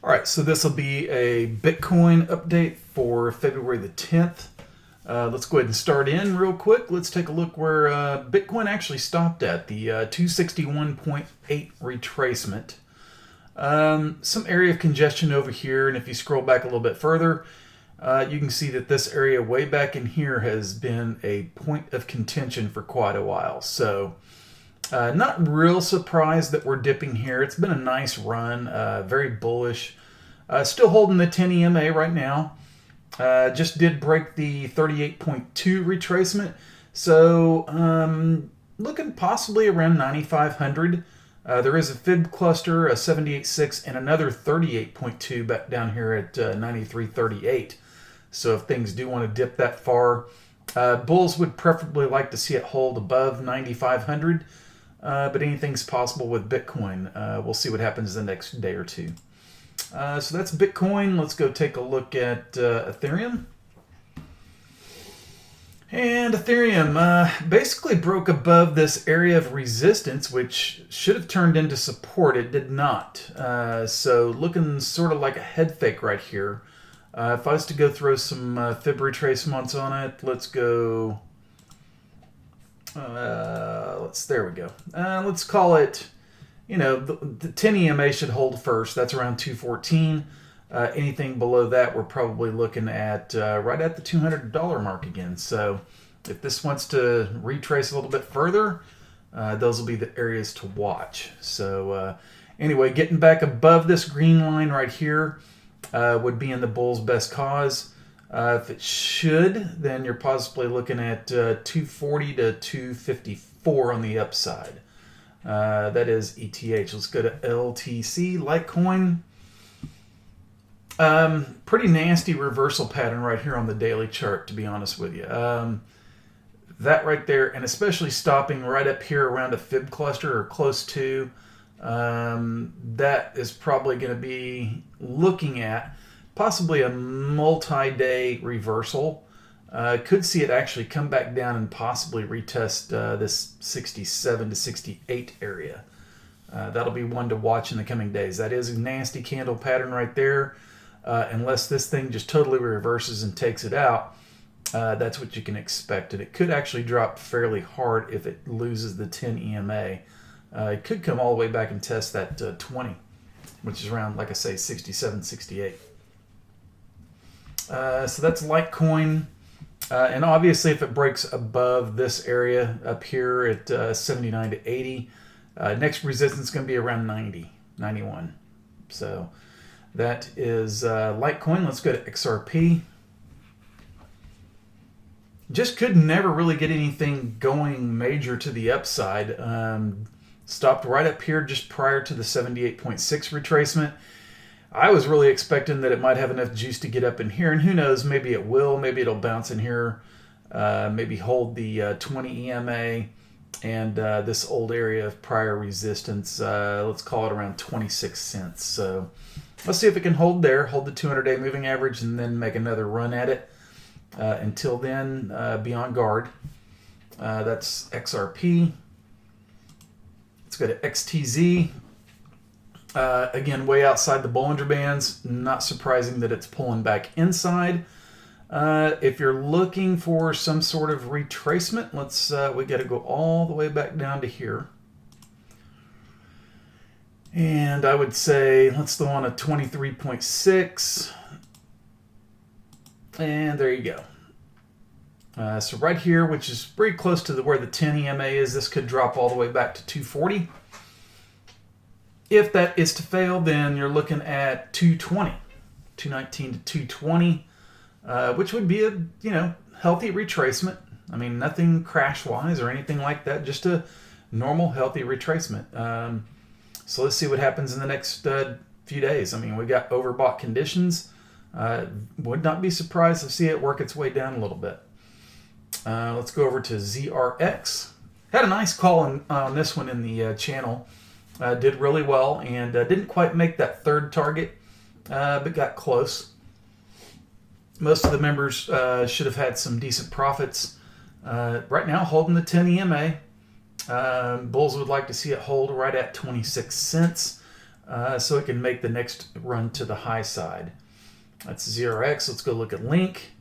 All right, so this will be a Bitcoin update for February the 10th. Let's go ahead and start in real quick. Let's take a look where Bitcoin actually stopped at, the 261.8 retracement. Some area of congestion over here, and if you scroll back a little bit further, you can see that this area way back in here has been a point of contention for quite a while. So not real surprised that we're dipping here. It's been a nice run, very bullish. Still holding the 10 EMA right now. Just did break the 38.2 retracement. So looking possibly around 9,500. There is a fib cluster, a 78.6, and another 38.2 back down here at 93.38. So if things do want to dip that far, bulls would preferably like to see it hold above 9,500. But anything's possible with Bitcoin. We'll see what happens the next day or two. So that's Bitcoin. Let's go take a look at Ethereum. And Ethereum basically broke above this area of resistance, which should have turned into support. It did not. So looking sort of like a head fake right here. If I was to go throw some fib retracements on it, let's go... there we go. Let's call it, the 10 EMA should hold first. That's around 214. Anything below that, we're probably looking at right at the $200 mark again. So if this wants to retrace a little bit further, those will be the areas to watch. So anyway, getting back above this green line right here would be in the bull's best cause. If it should, then you're possibly looking at 240 to 254 on the upside. That is ETH. Let's go to LTC, Litecoin. Pretty nasty reversal pattern right here on the daily chart, to be honest with you. That right there, and especially stopping right up here around a fib cluster or close to, that is probably going to be looking at possibly a multi-day reversal. Could see it actually come back down and possibly retest this 67 to 68 area. That'll be one to watch in the coming days. That is a nasty candle pattern right there. Unless this thing just totally reverses and takes it out, that's what you can expect. And it could actually drop fairly hard if it loses the 10 EMA. It could come all the way back and test that 20, which is around, like I say, 67, 68. So that's Litecoin. And obviously if it breaks above this area up here at 79 to 80, next resistance is going to be around 90, 91. So that is Litecoin. Let's go to XRP. Just could never really get anything going major to the upside. Stopped right up here just prior to the 78.6 retracement. I was really expecting that it might have enough juice to get up in here, and who knows, maybe it will. Maybe it'll bounce in here, maybe hold the 20 EMA and this old area of prior resistance. Let's call it around 26 cents. So let's see if it can hold there, hold the 200-day moving average, and then make another run at it. Until then, be on guard. That's XRP. Let's go to XTZ. Again, way outside the Bollinger Bands. Not surprising that it's pulling back inside. If you're looking for some sort of retracement, we got to go all the way back down to here. And I would say let's throw on a 23.6. And there you go. So right here, which is pretty close to where the 10 EMA is, this could drop all the way back to 240. If that is to fail, then you're looking at 220, 219 to 220, which would be a healthy retracement. I mean, nothing crash-wise or anything like that, just a normal, healthy retracement. So let's see what happens in the next few days. I mean, we got overbought conditions. Would not be surprised to see it work its way down a little bit. Let's go over to ZRX. Had a nice call on this one in the channel. Did really well and didn't quite make that third target, but got close. Most of the members should have had some decent profits. Right now, holding the 10 EMA. Bulls would like to see it hold right at 26 cents. so it can make the next run to the high side. That's ZRX. Let's go look at Link.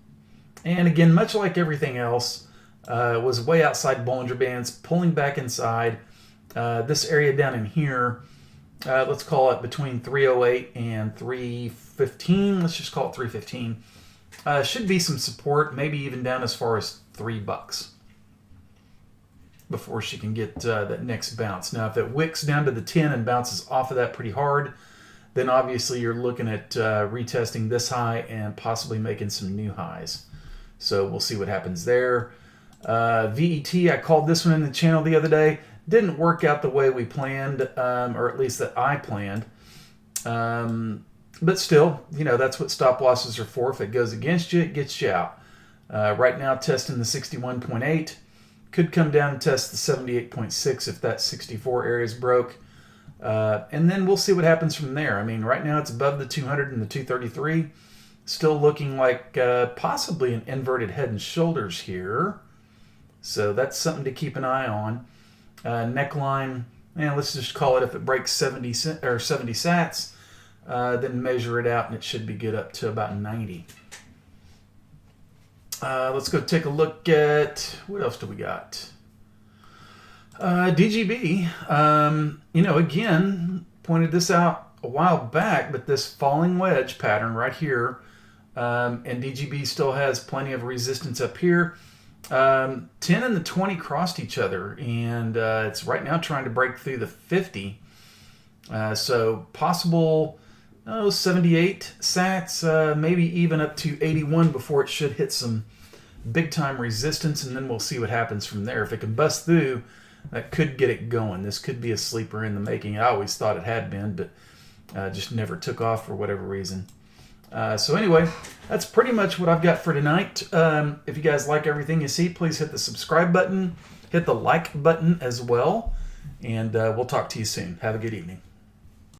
And again, much like everything else, it was way outside Bollinger Bands, pulling back inside. This area down in here, let's call it between 308 and 315. Let's just call it 315. Should be some support, maybe even down as far as $3 before she can get that next bounce. Now, if it wicks down to the 10 and bounces off of that pretty hard, then obviously you're looking at retesting this high and possibly making some new highs. So we'll see what happens there. VET, I called this one in the channel the other day. Didn't work out the way we planned, or at least that I planned. But still, that's what stop losses are for. If it goes against you, it gets you out. Right now, testing the 61.8. Could come down and test the 78.6 if that 64 area is broke. And then we'll see what happens from there. I mean, right now it's above the 200 and the 233. Still looking like possibly an inverted head and shoulders here. So that's something to keep an eye on. Neckline, let's just call it, if it breaks 70 sats, then measure it out and it should be good up to about 90. Let's go take a look at, what else do we got? DGB, again, pointed this out a while back, but this falling wedge pattern right here, and DGB still has plenty of resistance up here. 10 and the 20 crossed each other, and it's right now trying to break through the 50. So possible 78 sats, maybe even up to 81 before it should hit some big time resistance, and then we'll see what happens from there. If it can bust through, that could get it going. This could be a sleeper in the making. I always thought it had been, but just never took off for whatever reason. So anyway, that's pretty much what I've got for tonight. If you guys like everything you see, please hit the subscribe button, hit the like button as well, and we'll talk to you soon. Have a good evening.